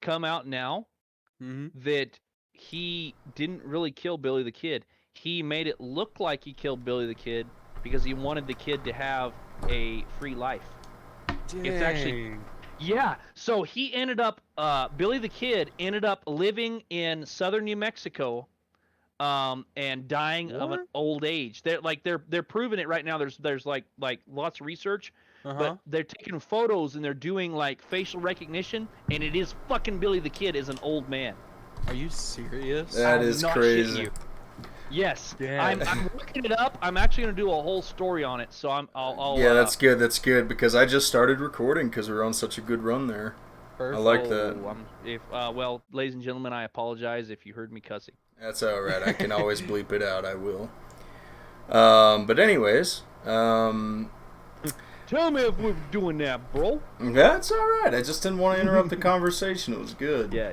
come out now that he didn't really kill Billy the Kid. He made it look like he killed Billy the Kid because he wanted the kid to have a free life. It's actually Dang. yeah. So he ended up Billy the Kid ended up living in southern New Mexico and dying of an What? old age. They're proving it right now. There's like lots of research, but Uh-huh. they're taking photos and they're doing like facial recognition, and it is fucking Billy the Kid is an old man. Are you serious? That I'm is not shitting crazy. you. Yes, Damn. I'm looking it up. I'm actually gonna do a whole story on it. So I'll Yeah, that's good. That's good because I just started recording because we're on such a good run there. I Perfect. like that. I'm if well, ladies and gentlemen, I apologize if you heard me cussing. That's all right. I can always bleep it out. I will. But anyways, Tell me if we're doing that, bro. that's all right. I just didn't want to interrupt the conversation. It was good. Yeah.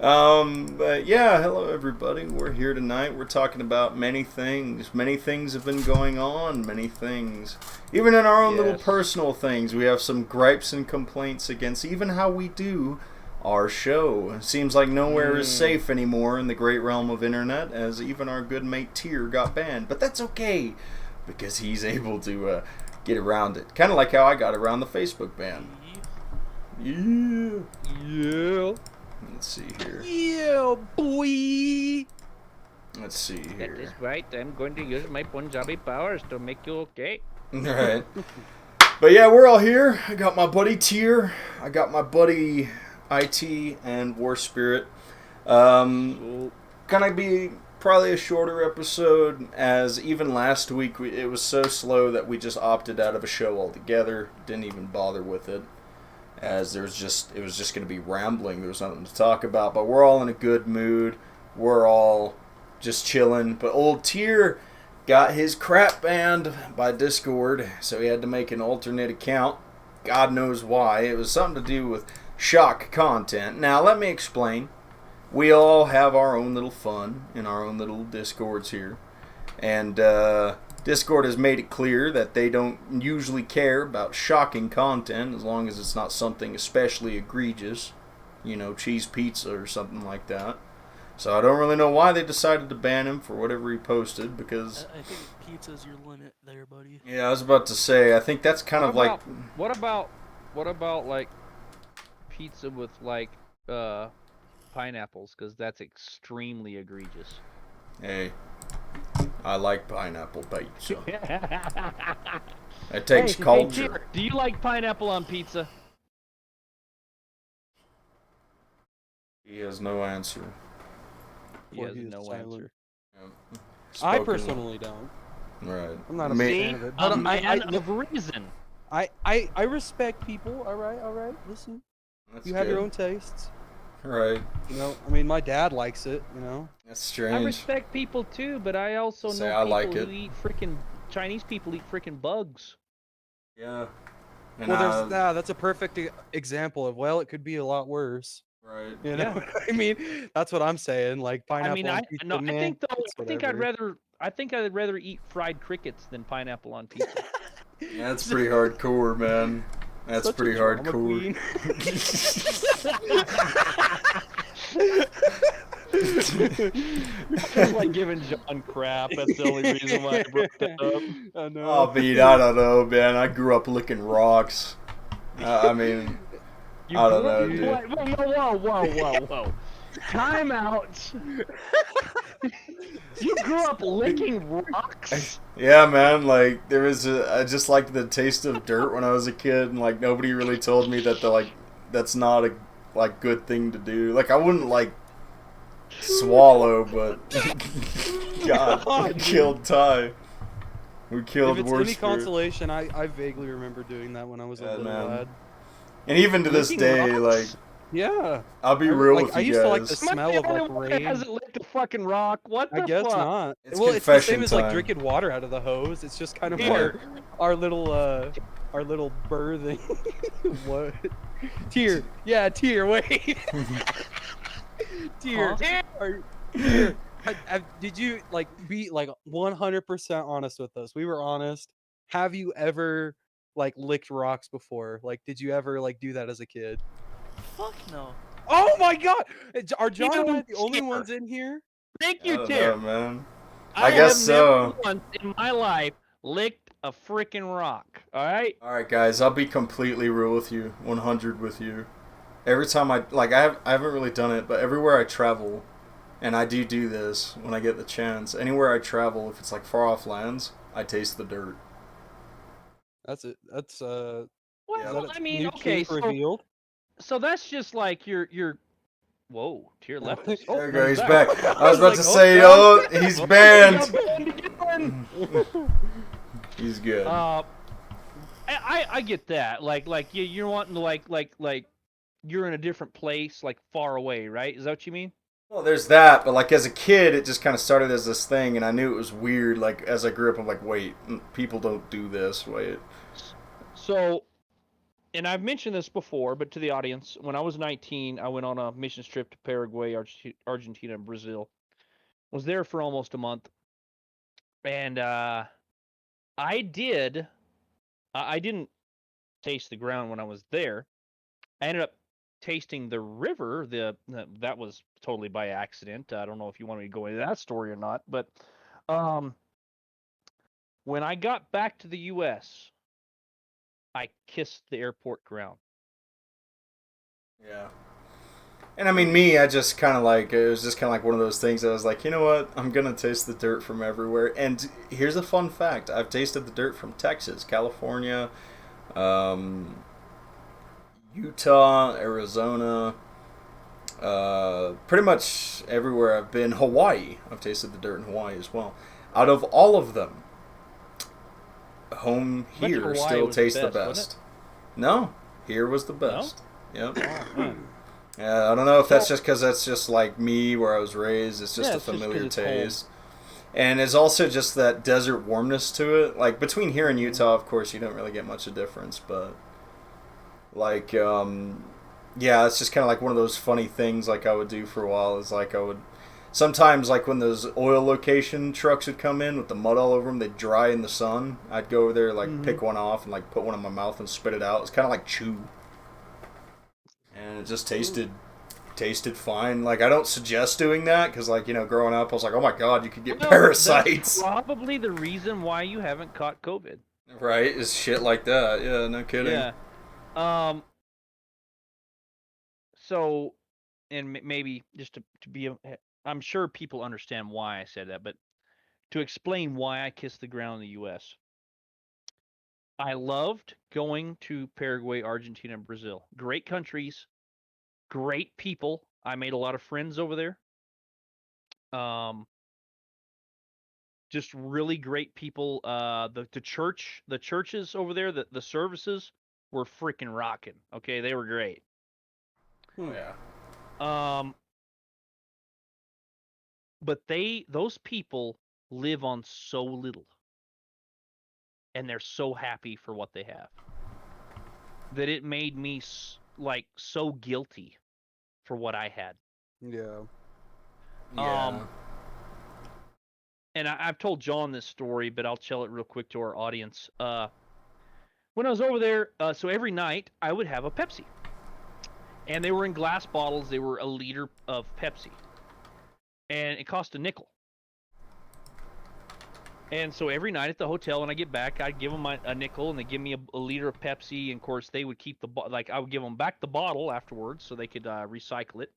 But yeah, hello everybody. We're here tonight. We're talking about many things. Many things have been going on. Many things. Even in our own little Yes. personal things, we have some gripes and complaints against even how we do our show. It seems like nowhere is safe anymore in the great realm of internet, as even our good mate Tier got banned. But that's okay, because he's able to get around it. Kind of like how I got around the Facebook ban. Yeah. Yeah. Let's see here. Yeah, boy. Let's see That is here. right. I'm going to use my Punjabi powers to make you okay. Alright. But yeah, we're all here. I got my buddy Tier. I got my buddy IT and War Spirit. Gonna be probably a shorter episode, as even last week it was so slow that we just opted out of a show altogether. Didn't even bother with it, as it was just going to be rambling. There was nothing to talk about. But we're all in a good mood. We're all just chilling. But old Tier got his crap banned by Discord, so he had to make an alternate account. God knows why. It was something to do with shock content. Now, let me explain. We all have our own little fun in our own little Discords here. And Discord has made it clear that they don't usually care about shocking content as long as it's not something especially egregious. You know, cheese pizza or something like that. So I don't really know why they decided to ban him for whatever he posted, because I think pizza's your limit there, buddy. yeah, I was about to say, I think that's kind of like what about like pizza with like pineapples? Because that's extremely egregious. hey, I like pineapple pizza. It It takes culture. Tier, do you like pineapple on pizza? He has no answer. He has He is no silent. answer. I Spoken- personally don't. Right. I'm not a Me- fan of it. A But man of reason. I respect people. All right. Listen, That's you have your good. own tastes. Right. You know, I mean, my dad likes it. You know. That's I strange. respect people too, but I also Say know I people like who it. eat freaking Chinese people eat freaking bugs. Yeah. And Well, that's a perfect example of, well, it could be a lot worse. right. You know, I mean, that's what I'm saying. Like I pineapple mean, on I pizza, no, I man. think though, It's I think I'd whatever. rather eat fried crickets than pineapple on pizza. Yeah, that's pretty hardcore, man. That's Such a pretty drama hardcore. Just like giving John crap. That's the only reason why I brought that up. I know. Oh, Pete, I don't know, man. I grew up licking rocks. I mean, You I don't grew up- know, dude. Whoa. Time out. You grew up licking rocks? Yeah, man. Like there was, I just liked the taste of dirt when I was a kid, and like nobody really told me that that's not a good thing to do. Like I wouldn't like swallow, but God, we killed Ty. We killed If it's War any Spirit. consolation, I vaguely remember doing that when I was a Yeah, little man. lad. And even to this Licking day, rocks? like Yeah. I'll be real like, with I you used to like guys. the Am I smell the of only like one that rain. hasn't licked a fucking rock? What the I guess fuck? not. It's Well, it's the same confession as like time. drinking water out of the hose. It's just kind of Yeah. our little birthing. What? Tier. Yeah, Tier. Wait. Tier. Tier. Did you like be like 100% honest with us? We were honest. Have you ever like licked rocks before? Like, did you ever like do that as a kid? Fuck no. Oh my god! Are John and I You the only chipper. ones in here? Thank I you, don't Tier. know, man. I guess have so. never once in my life licked a freaking rock. All right. All right, guys, I'll be completely real with you, 100 with you. Every time I haven't really done it, but everywhere I travel, and I do this when I get the chance. Anywhere I travel, if it's like far off lands, I taste the dirt. That's it. That's Well, Is that a I mean, new okay, kink revealed? so that's just like your. Whoa, Tier left us. Oh, There you no, go, he's he's back. I was about like, to oh, say, God. oh, he's Oh, banned. he got banned again. He's good. I get that. Like you're wanting to like you're in a different place, like far away, right? Is that what you mean? Well, there's that, but like as a kid, it just kind of started as this thing, and I knew it was weird. Like as I grew up, I'm like, wait, people don't do this. Wait. So, and I've mentioned this before, but to the audience, when I was 19, I went on a missions trip to Paraguay, Argentina, and Brazil. Was there for almost a month, and I did. I didn't taste the ground when I was there. I ended up tasting the river. That was totally by accident. I don't know if you want me to go into that story or not, but um, when I got back to the U.S., I kissed the airport ground. Yeah. And I mean, me, I just kind of like, it was just kind of like one of those things that I was like, you know what? I'm going to taste the dirt from everywhere. And here's a fun fact I've tasted the dirt from Texas, California, um, Utah, Arizona, pretty much everywhere I've been. Hawaii, I've tasted the dirt in Hawaii as well. Out of all of them, home I bet you here Hawaii still was the tastes the best, wasn't best. No, here was the No? best. Yep. Oh, man. Yeah, I don't know if that's So- just because that's just like me where I was raised. It's just Yeah, a it's just 'cause familiar it's home. taste. And it's also just that desert warmness to it. Like between here and Mm-hmm. Utah, of course, you don't really get much of difference. But like, yeah, it's just kind of like one of those funny things. Like I would do for a while is like I would sometimes like when those oil location trucks would come in with the mud all over them, they'd dry in the sun. I'd go over there like pick one off and like put one in my mouth and spit it out. It's kind of like chew, and it just tasted fine. Like I don't suggest doing that because like growing up I was like, oh my god, you could get Well, parasites. That's probably the reason why you haven't caught COVID. Right, is shit like that. Yeah, no kidding. Yeah. So, and maybe just to be, I'm sure people understand why I said that, but to explain why I kissed the ground in the U.S. I loved going to Paraguay, Argentina, and Brazil. Great countries, great people. I made a lot of friends over there. Um, just really great people. The churches over there, the services were freaking rocking. Okay, they were great. Oh, yeah. But those people live on so little, and they're so happy for what they have, that it made me like so guilty for what I had. Yeah. Yeah. And I've told John this story, but I'll tell it real quick to our audience. When I was over there, so every night I would have a Pepsi, and they were in glass bottles. They were a liter of Pepsi, and it cost a nickel. And so every night at the hotel, when I get back, I'd give them a nickel, and they give me a liter of Pepsi. And of course, they would keep I would give them back the bottle afterwards, so they could recycle it.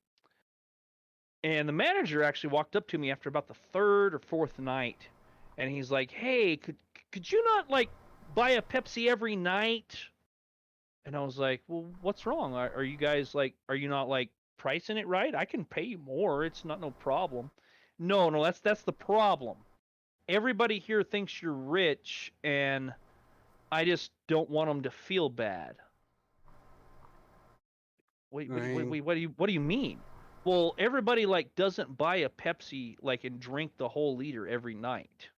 And the manager actually walked up to me after about the third or fourth night, and he's like, "Hey, could you not like buy a Pepsi every night?" And I was like, "Well, what's wrong? Are you guys like, are you not like pricing it right? I can pay you more. It's not no problem." No, that's the problem. Everybody here thinks you're rich, and I just don't want them to feel bad. Wait, what do you mean? Well, everybody like doesn't buy a Pepsi like and drink the whole liter every night.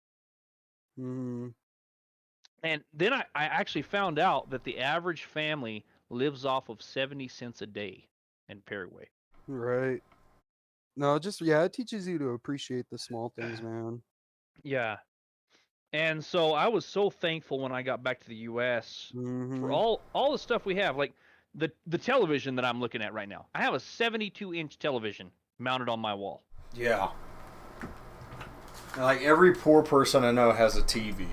Mm-hmm. And then I actually found out that the average family lives off of 70 cents a day in Paraguay. Right. No, just it teaches you to appreciate the small things, man. Yeah. And so I was so thankful when I got back to the US for Mm-hmm. all the stuff we have. Like the television that I'm looking at right now. I have a 72-inch television mounted on my wall. Yeah. Like every poor person I know has a TV.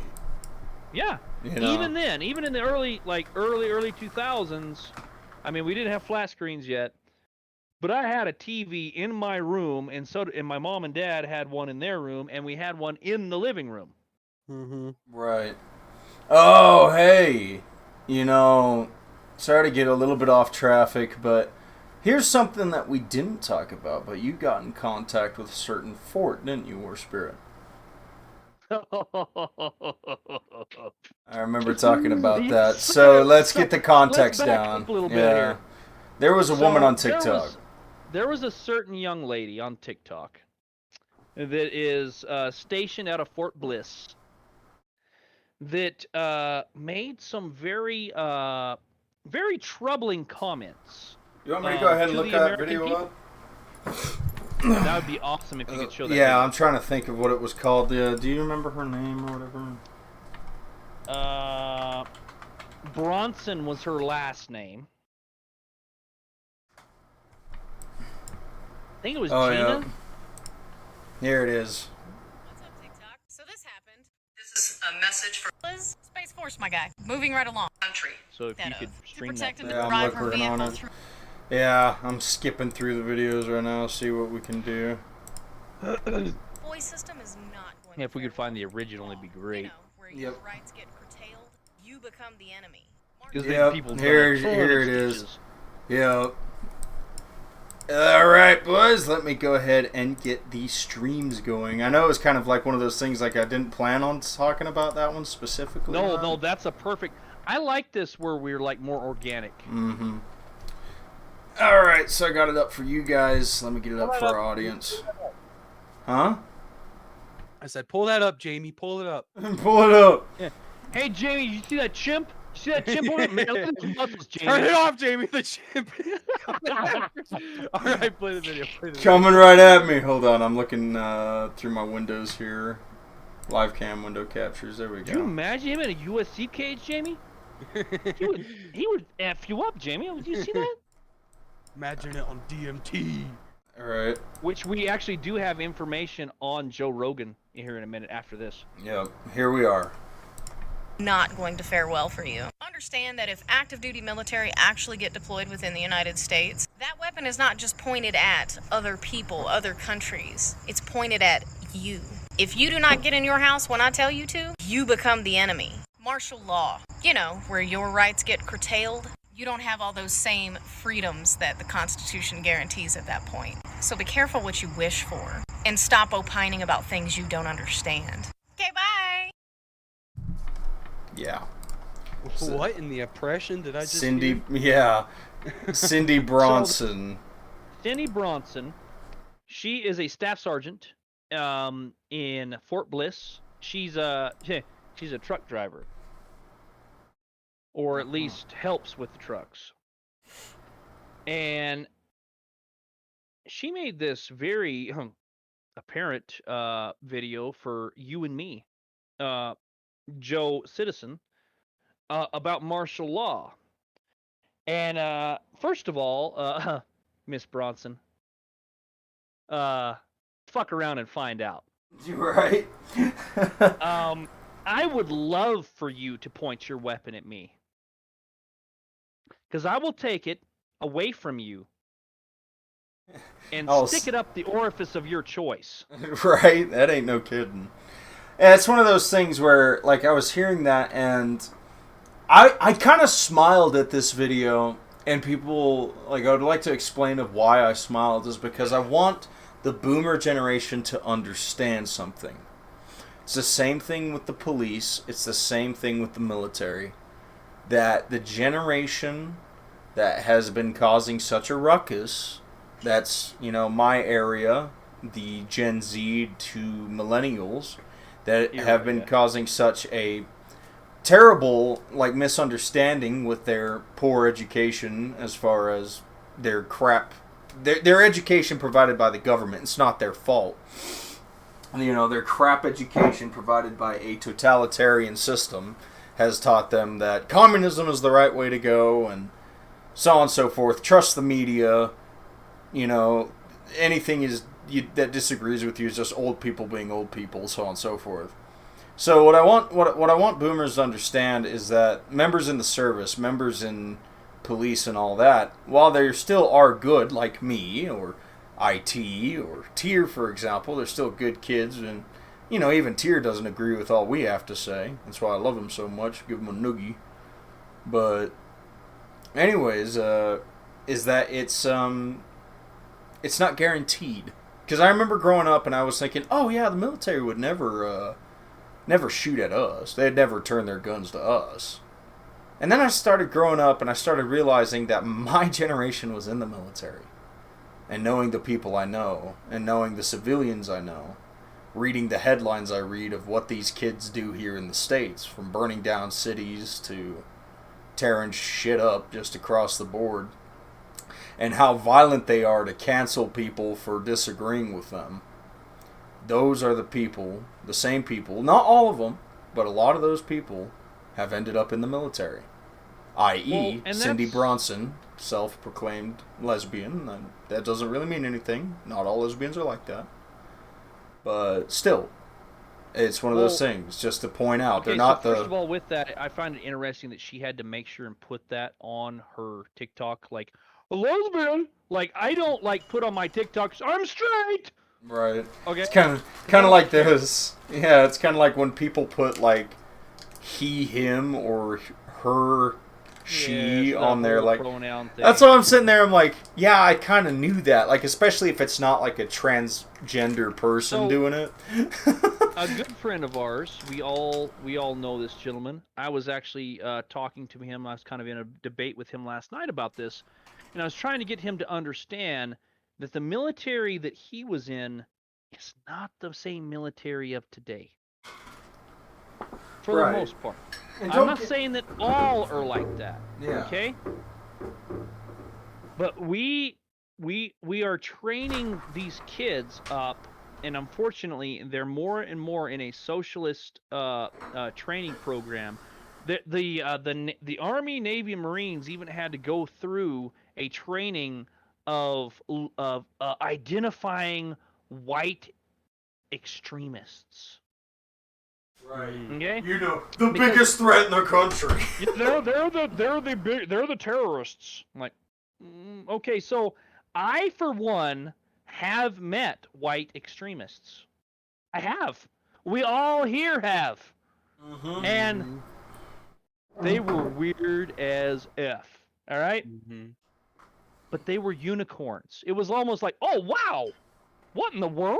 Yeah. You know? Even then, even in the early 2000s, I mean, we didn't have flat screens yet, but I had a TV in my room, and my mom and dad had one in their room, and we had one in the living room. Mm-hmm. Right. Oh, hey. You know, sorry to get a little bit off traffic, but here's something that we didn't talk about, but you got in contact with a certain fort, didn't you, War Spirit? I remember talking about that. So let's get the context let's back down. up a little bit here. There was a woman on TikTok. There was a certain young lady on TikTok that is stationed out of Fort Bliss that made some very troubling comments. You want me to go ahead and look that video up? That would be awesome if you could show that. Yeah, video. I'm trying to think of what it was called. Do you remember her name or whatever? Bronson was her last name. I think it was Gina. Yeah. Here it is. What's up, TikTok? So this happened. This is a message for Liz, Space Force, my guy. Moving right along. Country. So if you could stream that. Yeah, I'm looking on it. Yeah, I'm skipping through the videos right now, see what we can do. Voice system is not going Yeah, if we could find the original, it'd be great. You know, where your rights get curtailed, you become the enemy. Yep, here it is. Yep. Alright, boys, let me go ahead and get these streams going. I know it's kind of like one of those things, like I didn't plan on talking about that one specifically. No, that's a perfect... I like this where we're like more organic. Mm-hmm. Alright, so I got it up for you guys. Let me get it up for our audience. Huh? I said, pull that up, Jamie. Pull it up. Pull it up. Yeah. Hey, Jamie, you see that chimp? You see that chimp on it? Man, look at those muscles, Jamie. Turn it off, Jamie. The chimp. All right, play the video. Coming right at me. Hold on, I'm looking through my windows here. Live cam window captures. There we go. Could you imagine him in a USC cage, Jamie? He would F you up, Jamie. Did you see that? Imagine it on DMT. All right. Which we actually do have information on Joe Rogan here in a minute after this. Yep. Here we are. Not going to fare well for you. Understand that if active duty military actually get deployed within the United States, that weapon is not just pointed at other people, other countries. It's pointed at you. If you do not get in your house when I tell you to, you become the enemy. Martial law. You know, where your rights get curtailed. You don't have all those same freedoms that the Constitution guarantees at that point. So be careful what you wish for, and stop opining about things you don't understand. Okay, bye! Yeah. What in the oppression did I just Cindy, hear? yeah. Cindy Bronson. Cindy Bronson, she is a staff sergeant in Fort Bliss. She's a truck driver. Or at least helps with the trucks. And she made this very apparent video for you and me, Joe Citizen, about martial law. And first of all, Miss Bronson, fuck around and find out. Right. I would love for you to point your weapon at me. Because I will take it away from you and stick it up the orifice of your choice. Right? That ain't no kidding. And it's one of those things where, like, I was hearing that and I kind of smiled at this video, and people, like, I would like to explain of why I smiled is because I want the boomer generation to understand something. It's the same thing with the police. It's the same thing with the military. That the generation that has been causing such a ruckus, that's, you know, my area, the Gen Z to millennials, that have been causing such a terrible, like, misunderstanding with their poor education as far as their crap, their education provided by the government. It's not their fault. You know, their crap education provided by a totalitarian system has taught them that communism is the right way to go, and so on and so forth. Trust the media. You know, anything that disagrees with you is just old people being old people, so on and so forth. So what I want boomers to understand is that members in the service, members in police and all that, while they still are good, like me or IT or Tier, for example, they're still good kids, and even Tier doesn't agree with all we have to say. That's why I love him so much. Give him a noogie. But anyways, is that it's not guaranteed. Because I remember growing up and I was thinking, oh yeah, the military would never shoot at us. They'd never turn their guns to us. And then I started growing up and I started realizing that my generation was in the military. And knowing the people I know, and knowing the civilians I know, reading the headlines I read of what these kids do here in the States, from burning down cities to tearing shit up just across the board, and how violent they are to cancel people for disagreeing with them. Those are the people, the same people, not all of them, but a lot of those people have ended up in the military. I.e., Cindy Bronson, self-proclaimed lesbian. That doesn't really mean anything. Not all lesbians are like that. But still, it's one of those things, just to point out. Okay, they're not first of all, with that, I find it interesting that she had to make sure and put that on her TikTok, like, a lesbian. Like, I don't, put on my TikToks, I'm straight! Right. Okay. It's kind of like this. Yeah, it's kind of like when people put, he, him, or her, she on there, that's what I'm sitting there, I'm like, yeah, I kind of knew that, especially if it's not a transgender person doing it. A good friend of ours, we all know this gentleman. I was actually talking to him, I was kind of in a debate with him last night about this, and I was trying to get him to understand that the military that he was in is not the same military of today. For the most part. I'm not saying that all are like that. Yeah. Okay? But we are training these kids up, and unfortunately, they're more and more in a socialist training program. The Army, Navy, and Marines even had to go through a training of identifying white extremists. Right. Okay. The biggest threat in the country. they're the terrorists. I'm like, okay, so I for one have met white extremists. I have. We all here have. Mm-hmm. And they were weird as F. All right? Mm-hmm. But they were unicorns. It was almost like, oh wow, what in the world?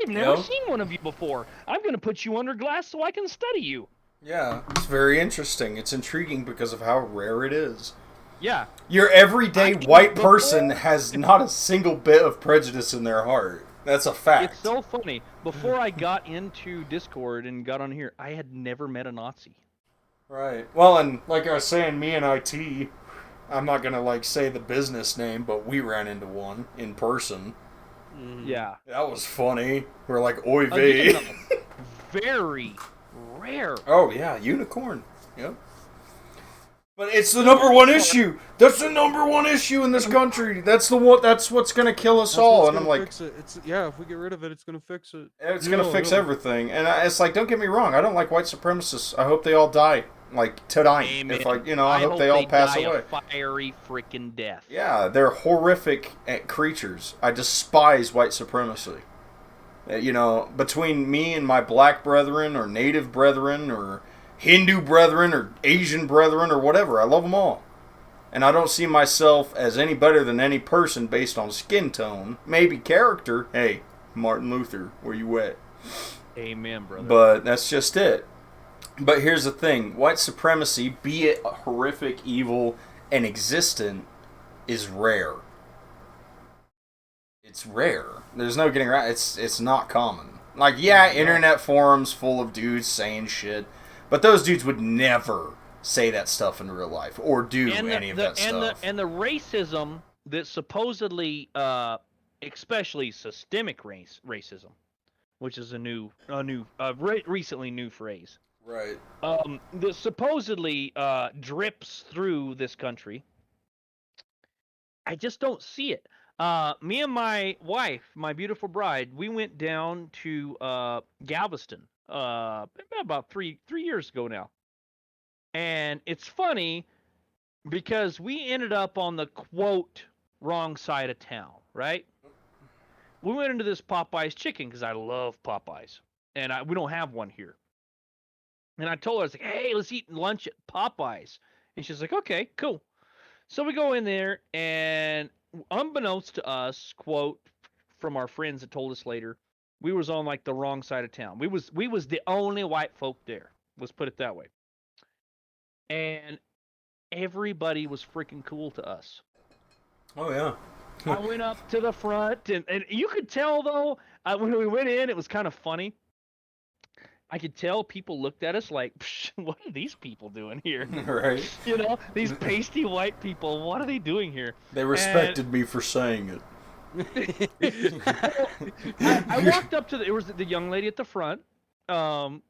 I've never seen one of you before. I'm going to put you under glass so I can study you. Yeah, it's very interesting. It's intriguing because of how rare it is. Yeah. Your everyday white person has not a single bit of prejudice in their heart. That's a fact. It's so funny. Before I got into Discord and got on here, I had never met a Nazi. Right. Well, and like I was saying, me and IT, I'm not going to say the business name, but we ran into one in person. Yeah. That was funny. We're like, oy vey. Very rare. Oh, yeah, unicorn. Yep. But it's the number one issue. That's the number one issue in this country. That's what's going to kill us all. And I'm like, if we get rid of it, it's going to fix it. It's going to fix everything. And it's like, don't get me wrong. I don't like white supremacists. I hope they all die. Tonight. Amen. If I hope they all pass away. A fiery freaking death. Yeah, they're horrific creatures. I despise white supremacy. Between me and my black brethren, or native brethren, or Hindu brethren, or Asian brethren, or whatever, I love them all. And I don't see myself as any better than any person based on skin tone. Maybe character. Hey, Martin Luther, where you at? Amen, brother. But that's just it. But here's the thing. White supremacy, be it horrific, evil, and existent, is rare. It's rare. There's no getting around. It's not common. Internet forums full of dudes saying shit. But those dudes would never say that stuff in real life. Or do any of that stuff. And the racism that supposedly, especially systemic racism, which is a recently new phrase. Right. That supposedly drips through this country, I just don't see it. Me and my wife, my beautiful bride, we went down to Galveston about three years ago now, and it's funny because we ended up on the quote wrong side of town, right? We went into this Popeyes chicken because I love Popeyes, and we don't have one here. And I told her, I was like, hey, let's eat lunch at Popeyes. And she's like, okay, cool. So we go in there, and unbeknownst to us, quote from our friends that told us later, we was on like the wrong side of town. We was the only white folk there. Let's put it that way. And everybody was freaking cool to us. Oh yeah. I went up to the front, and you could tell though when we went in, it was kind of funny. I could tell people looked at us like, what are these people doing here? Right. You know, these pasty white people, what are they doing here? They respected me for saying it. I walked up to it was the young lady at the front, very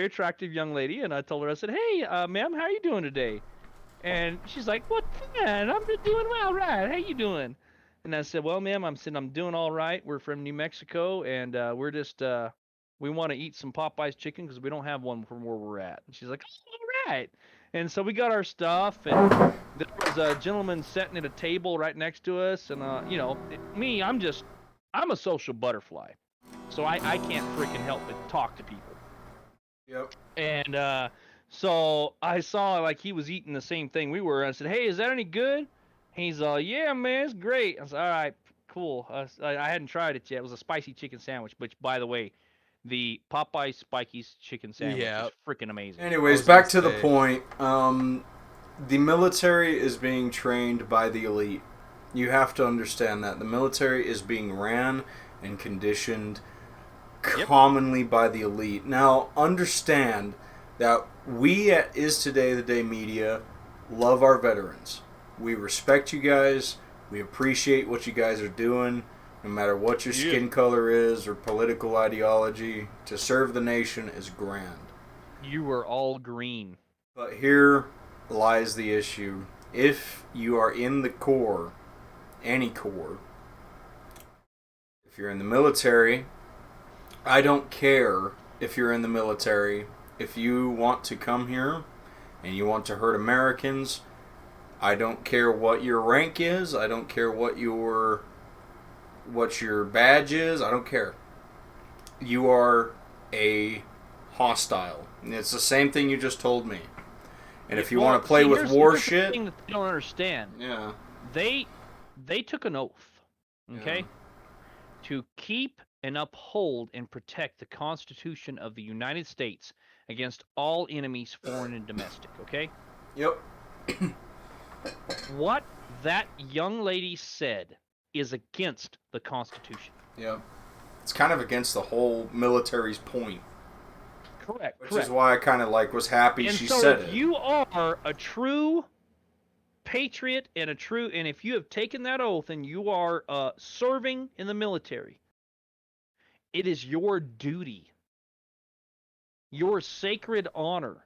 attractive young lady, and I told her, I said, hey, ma'am, how are you doing today? And she's like, what, man, I'm doing well, right, how you doing? And I said, well, ma'am, I'm doing all right. We're from New Mexico, and we're just, we want to eat some Popeyes chicken because we don't have one from where we're at. And she's like, oh, all right. And so we got our stuff, and there was a gentleman sitting at a table right next to us, and you know, me, I'm a social butterfly, so I can't freaking help but talk to people. Yep. And so I saw like he was eating the same thing we were. I said, hey, is that any good? He's yeah, man, it's great. I said, all right, cool. I hadn't tried it yet. It was a spicy chicken sandwich, which, by the way, the Popeye Spiky's chicken sandwich is freaking amazing. Anyways, back to the point. The military is being trained by the elite. You have to understand that. The military is being ran and conditioned commonly by the elite. Now, understand that we at Is Today the Day Media love our veterans. We respect you guys. We appreciate what you guys are doing. No matter what your skin color is or political ideology, to serve the nation is grand. You were all green. But here lies the issue. If you are in the Corps, any Corps, if you're in the military, I don't care if you're in the military. If you want to come here and you want to hurt Americans, I don't care what your rank is. I don't care what your badge is. I don't care. You are a hostile. And it's the same thing you just told me. And if you want to play with war shit, the thing that they don't understand. Yeah. They took an oath, okay, to keep and uphold and protect the Constitution of the United States against all enemies, foreign and domestic, okay? Yep. What that young lady said is against the Constitution. Yep. It's kind of against the whole military's point. Correct. Which is why I kind of was happy she said it. And so you are a true patriot and if you have taken that oath and you are serving in the military, it is your duty, your sacred honor,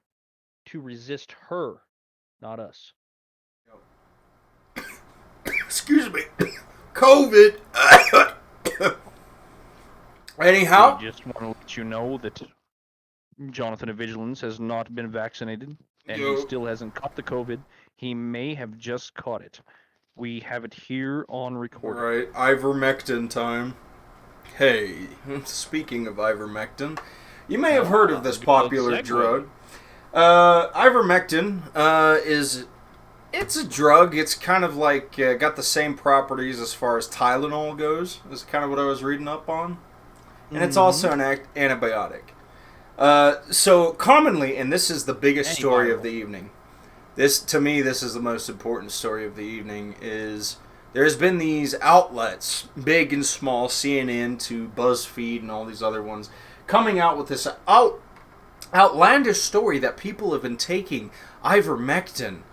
to resist her, not us. Excuse me. COVID. Anyhow. I just want to let you know that Jonathan of Vigilance has not been vaccinated, and he still hasn't caught the COVID. He may have just caught it. We have it here on recording. Right, ivermectin time. Hey, speaking of ivermectin, you may have heard of this popular drug. Ivermectin it's a drug. It's kind of like got the same properties as far as Tylenol goes. Is kind of what I was reading up on. And it's also an antibiotic. So commonly, and this is the biggest story of the evening. To me, this is the most important story of the evening, is there's been these outlets, big and small, CNN to BuzzFeed and all these other ones, coming out with this outlandish story that people have been taking ivermectin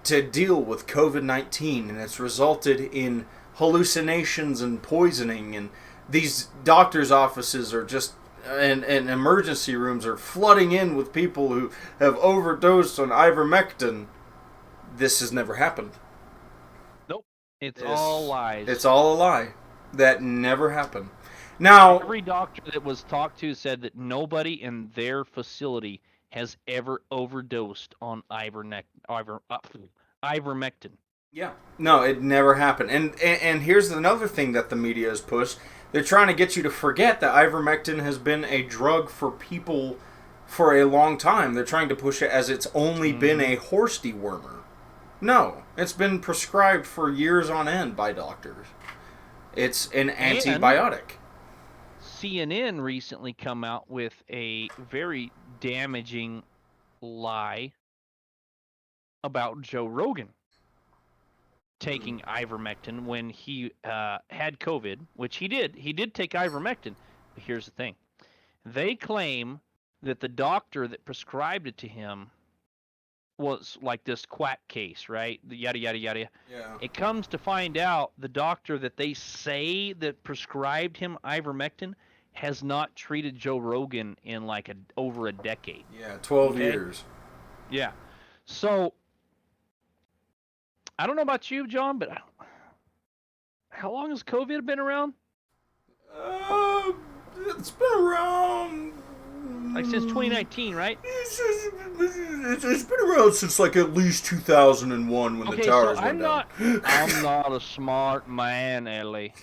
to deal with COVID-19, and it's resulted in hallucinations and poisoning, and these doctors' offices are just, and emergency rooms are flooding in with people who have overdosed on ivermectin. This has never happened. Nope. It's all lies. It's all a lie. That never happened. Now, every doctor that was talked to said that nobody in their facility has ever overdosed on ivermectin. yeah, no, it never happened. And here's another thing that the media has pushed. They're trying to get you to forget that ivermectin has been a drug for people for a long time. They're trying to push it as it's only been a horse dewormer. No, it's been prescribed for years on end by doctors. It's an antibiotic. CNN recently come out with a very damaging lie about Joe Rogan taking ivermectin when he had COVID, which he did. He did take ivermectin. But here's the thing. They claim that the doctor that prescribed it to him was like this quack case, right? Yada, yada, yada. Yeah. It comes to find out the doctor that they say that prescribed him ivermectin has not treated Joe Rogan in like over a decade. Yeah, 12 years. Yeah. So, I don't know about you, John, but how long has COVID been around? It's been around... Like since 2019, right? It's been around since like at least 2001 when the towers went down. I'm not a smart man, Ellie.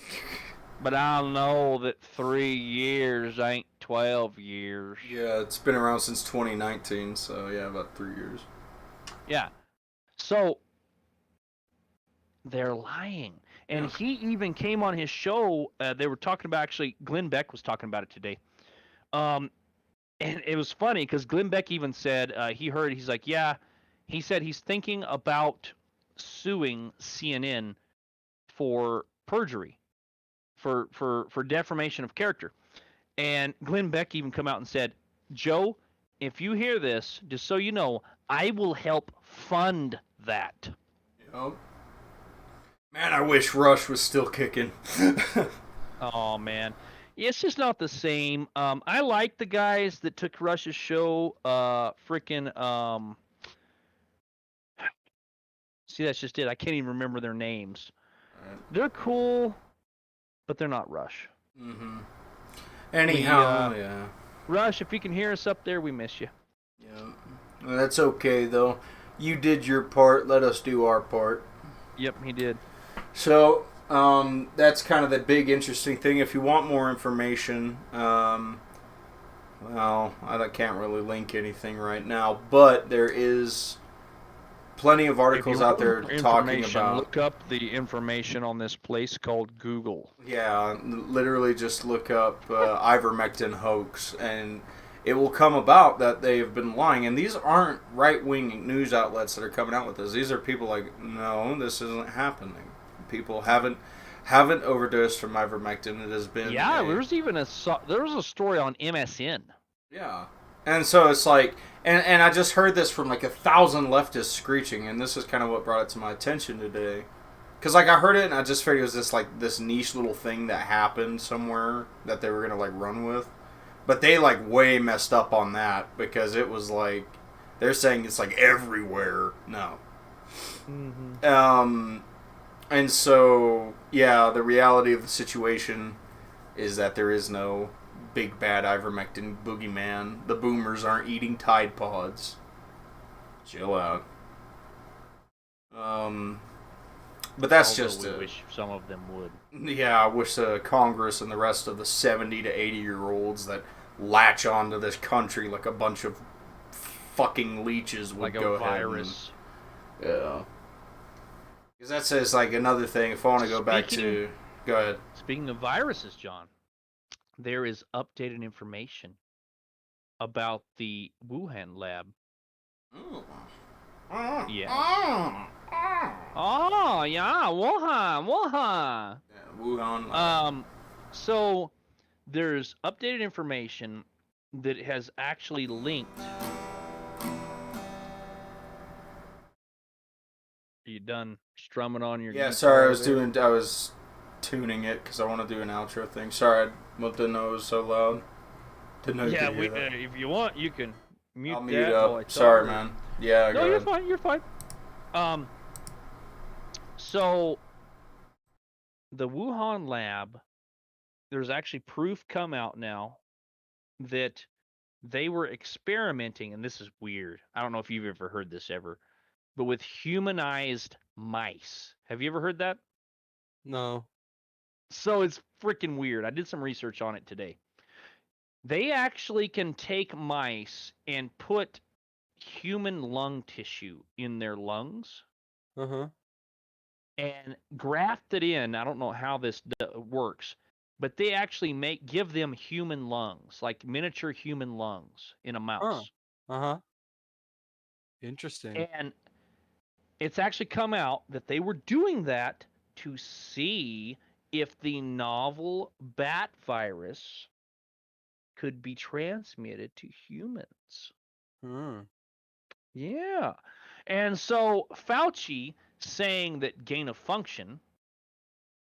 But I know that 3 years ain't 12 years. Yeah, it's been around since 2019, so yeah, about 3 years. Yeah. So, they're lying. And he even came on his show. They were talking about, actually, Glenn Beck was talking about it today. And it was funny because Glenn Beck even said, he's like, yeah, he said he's thinking about suing CNN for perjury, for defamation of character. And Glenn Beck even come out and said, Joe, if you hear this, just so you know, I will help fund that. Yep. Man, I wish Rush was still kicking. Oh, man. It's just not the same. I like the guys that took Rush's show. See, that's just it. I can't even remember their names. Right. They're cool, but they're not Rush. Mm-hmm. Anyhow, yeah. Rush, if you can hear us up there, we miss you. Yeah. Well, that's okay, though. You did your part. Let us do our part. Yep, he did. So, that's kind of the big interesting thing. If you want more information, well, I can't really link anything right now, but there is plenty of articles out there talking about... Look up the information on this place called Google. Yeah, literally just look up ivermectin hoax, and it will come about that they have been lying. And these aren't right-wing news outlets that are coming out with this. These are people like, no, this isn't happening. People haven't overdosed from ivermectin. It has been there was a story on MSN. Yeah, and so it's like, and I just heard this from like 1,000 leftists screeching, and this is kind of what brought it to my attention today, because like I heard it and I just figured it was this niche little thing that happened somewhere that they were gonna like run with, but they like way messed up on that because it was like they're saying it's like everywhere. No. Mm-hmm. And so, yeah, the reality of the situation is that there is no big bad ivermectin boogeyman. The boomers aren't eating Tide Pods. Chill out. But that's Although just we wish some of them would. Yeah, I wish Congress and the rest of the 70 to 80-year-olds that latch onto this country like a bunch of fucking leeches would like go a ahead virus. Yeah. Because that says like another thing. If I want to go back to... Go ahead. Speaking of viruses, John, there is updated information about the Wuhan lab. Yeah. Oh, yeah, Wuhan. Yeah, Wuhan lab. So there's updated information that has actually linked. Are you done strumming on your guitar? Sorry, I was tuning it because I want to do an outro thing. Sorry, I didn't know it was so loud. Didn't know you could hear that. If you want, you can mute I'll that. mute up. Sorry, man. Yeah, no, you're fine. You're fine. So the Wuhan lab, there's actually proof come out now that they were experimenting, and this is weird. I don't know if you've ever heard this ever, but with humanized mice. Have you ever heard that? No. So it's freaking weird. I did some research on it today. They actually can take mice and put human lung tissue in their lungs Uh-huh. and graft it in. I don't know how this works, but they actually give them human lungs, like miniature human lungs in a Huh. mouse. Uh-huh. Interesting. And it's actually come out that they were doing that to see if the novel bat virus could be transmitted to humans. Hmm. Yeah. And so Fauci saying that gain of function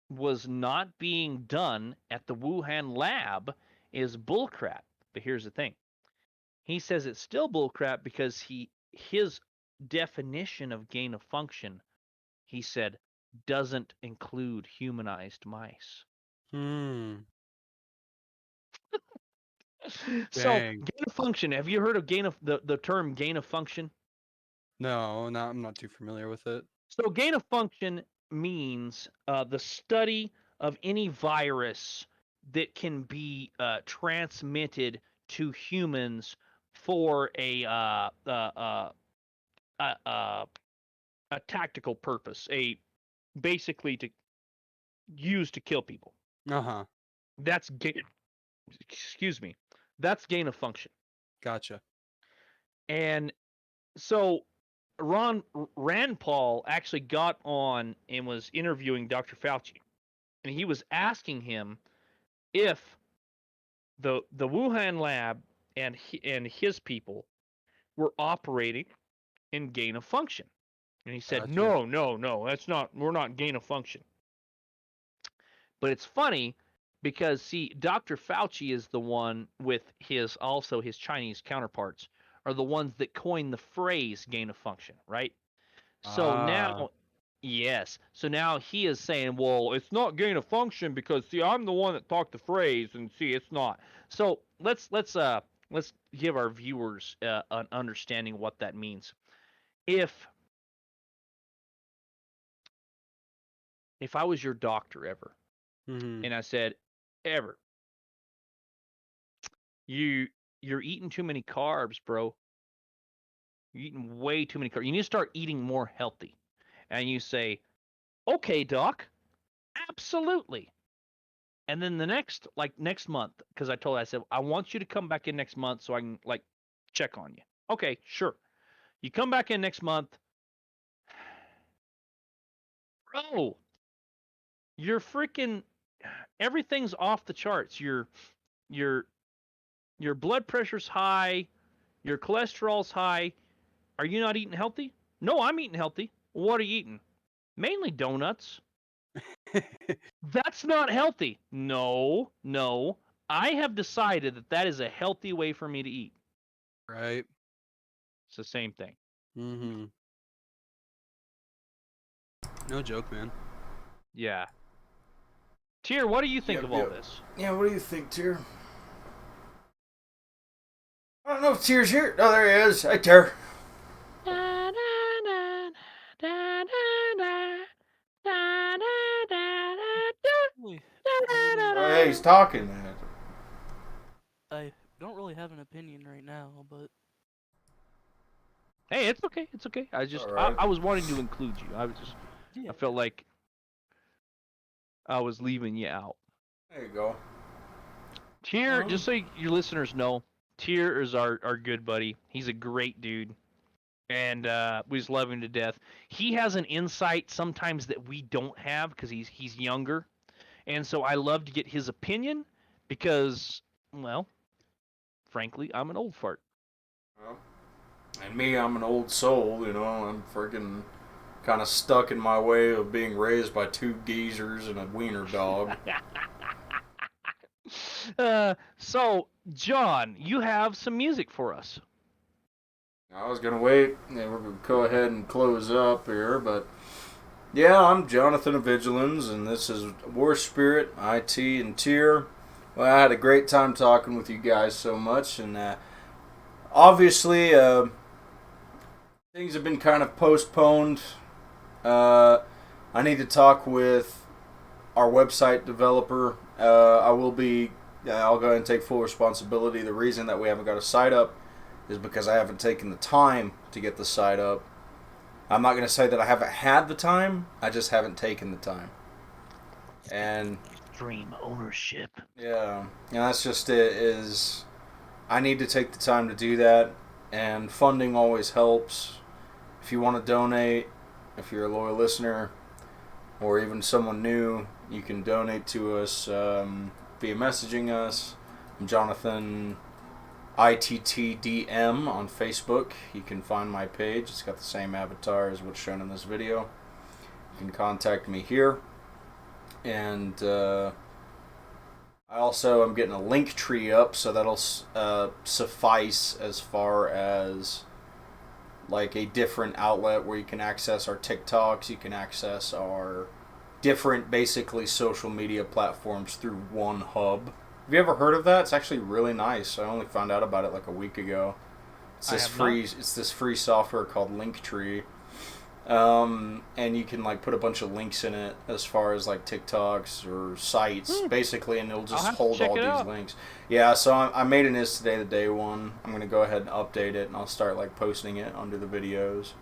was not being done at the Wuhan lab is bullcrap. But here's the thing. He says it's still bullcrap because his definition of gain of function, he said, doesn't include humanized mice. Hmm. So Dang. gain of function. Have you heard of the term gain of function? No, I'm not too familiar with it. So gain of function means the study of any virus that can be transmitted to humans for a tactical purpose, basically to use to kill people. Uh-huh. That's gain. Excuse me. That's gain of function. Gotcha. And so Rand Paul actually got on and was interviewing Dr. Fauci, and he was asking him if the Wuhan lab and his people were operating in gain of function, and he said, Gotcha. no, that's not. We're not gain of function. But it's funny because see, Dr. Fauci is the one with his Chinese counterparts are the ones that coined the phrase gain of function, right? So Ah. now, yes. So now he is saying, well, it's not gain of function because see, I'm the one that talked the phrase, and see, it's not. So let's give our viewers an understanding what that means. If I was your doctor ever, Mm-hmm. and I said, ever, you're eating too many carbs, bro. You're eating way too many carbs. You need to start eating more healthy. And you say, okay, doc, absolutely. And then the next month, because I said, I want you to come back in next month so I can check on you. Okay, sure. You come back in next month, bro. You're freaking everything's off the charts. Your your blood pressure's high, your cholesterol's high. Are you not eating healthy? No, I'm eating healthy. What are you eating? Mainly donuts. That's not healthy. No. I have decided that is a healthy way for me to eat. Right. It's the same thing. Mm-hmm. No joke, man. Yeah. Tier, what do you think Yep, of all yep. this? Yeah, what do you think, Tier? I don't know if Tier's here. Oh, there he is. Hi, Tier. Really, Oh, hey, he's talking. I don't really have an opinion right now, but Hey, it's okay. It's okay. All right. I was wanting to include you. yeah. I felt like I was leaving you out. There you go. Tier, just so your listeners know, Tier is our good buddy. He's a great dude. And we just love him to death. He has an insight sometimes that we don't have because he's younger. And so I love to get his opinion because, well, frankly, I'm an old fart. Well, and me, I'm an old soul, you know. I'm freaking kind of stuck in my way of being raised by two geezers and a wiener dog. So, John, you have some music for us. I was going to wait, and we're going to go ahead and close up here, but Yeah, I'm Jonathan of Vigilance, and this is War Spirit, IT, and Tier. Well, I had a great time talking with you guys so much, and obviously things have been kind of postponed. I need to talk with our website developer. I'll go ahead and take full responsibility. The reason that we haven't got a site up is because I haven't taken the time to get the site up. I'm not going to say that I haven't had the time. I just haven't taken the time. And Dream ownership. yeah, and that's just it. Is I need to take the time to do that, and funding always helps. If you want to donate, if you're a loyal listener, or even someone new, you can donate to us via messaging us. I'm Jonathan ITTDM on Facebook. You can find my page. It's got the same avatar as what's shown in this video. You can contact me here. And I also am getting a link tree up, so that'll suffice as far as like a different outlet where you can access our TikToks, you can access our different basically social media platforms through one hub. Have you ever heard of that? It's actually really nice. I only found out about it like a week ago. It's this free software called Linktree. And you can like put a bunch of links in it as far as like TikToks or sites, basically, and it'll just hold all these links. Yeah, so I made an Is Today the Day one. I'm gonna go ahead and update it, and I'll start like posting it under the videos,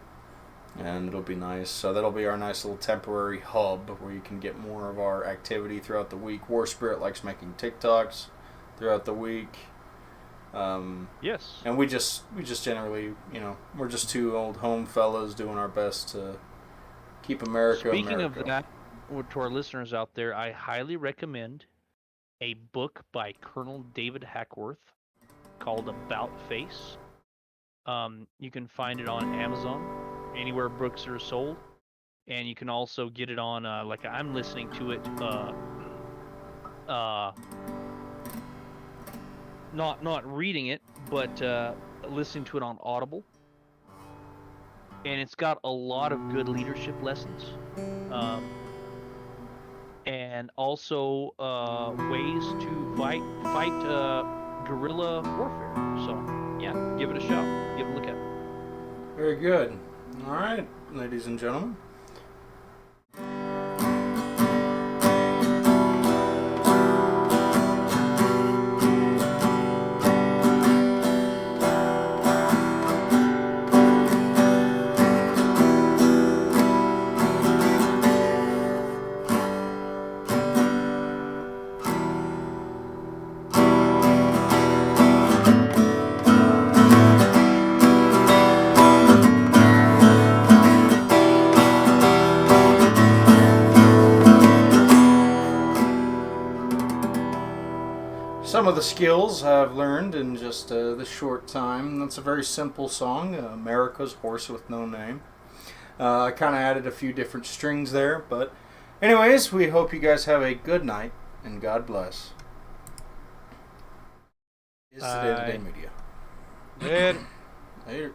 and it'll be nice. So that'll be our nice little temporary hub where you can get more of our activity throughout the week. War Spirit likes making TikToks throughout the week. Yes. And we just generally, we're just two old home fellas doing our best to keep America. Speaking America. of that, to our listeners out there, I highly recommend a book by Colonel David Hackworth called About Face. You can find it on Amazon, anywhere books are sold, and you can also get it on like I'm listening to it not reading it, but listening to it on Audible. And it's got a lot of good leadership lessons. And also ways to fight guerrilla warfare. So, yeah, give it a shot. Give it a look at it. Very good. All right, ladies and gentlemen. Some of the skills I've learned in just this short time. That's a very simple song, America's Horse with No Name. I kind of added a few different strings there, but anyways, we hope you guys have a good night, and God bless. Is Today the Day Media. Later. Later.